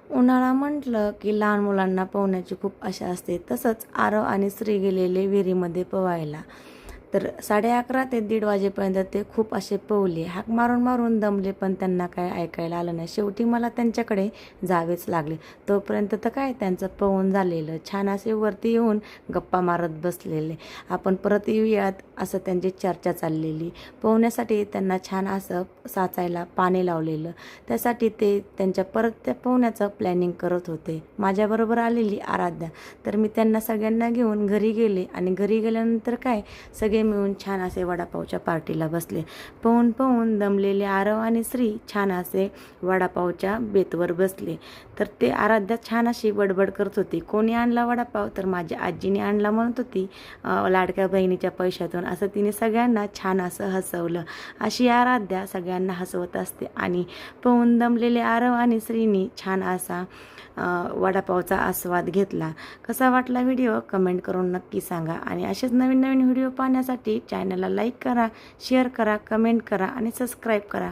उन्हाळा म्हटलं की लहान मुलांना पोहण्याची खूप आशा असते. तसंच आरव आणि श्री गेलेले विहिरीमध्ये पोहायला. तर 11:30 ते 1:30 वाजेपर्यंत ते खूप असे पोहले. हाक मारून मारून दमले, पण त्यांना काय ऐकायला आलं नाही. शेवटी मला त्यांच्याकडे जावेच लागले. तोपर्यंत तर काय त्यांचं पोहून झालेलं. छान असे वरती येऊन गप्पा मारत बसलेले. आपण परत येऊयात असं त्यांची चर्चा चाललेली. पोहण्यासाठी त्यांना छान असं साचायला पाणी लावलेलं. त्यासाठी ते त्यांच्या परत त्या पोहण्याचं प्लॅनिंग करत होते. माझ्याबरोबर आलेली आराध्या. तर मी त्यांना सगळ्यांना घेऊन घरी गेले आणि घरी गेल्यानंतर काय सगळे मिळून छान असे वडापावच्या पार्टीला बसले. पोहून पोहून दमलेले आरव आणि श्री छान असे वडापावच्या बेतवर बसले. तर ते आराध्या छान अशी बडबड करत होती. कोणी आणला वडापाव? तर माझ्या आजीने आणला म्हणत होती, लाडक्या बहिणीच्या पैशातून. असं तिने सगळ्यांना छान असं हसवलं. अशी आराध्या सगळ्यांना हसवत असते. आणि पोहून दमलेले आरव आणि श्रीनी छान असा वडापावचा आस्वाद घेतला. कसा वाटला व्हिडिओ कमेंट करून नक्की सांगा. आणि असेच नवीन नवीन व्हिडिओ पाहण्यासाठी चॅनलला लाईक करा, शेअर करा, कमेंट करा आणि सबस्क्राईब करा.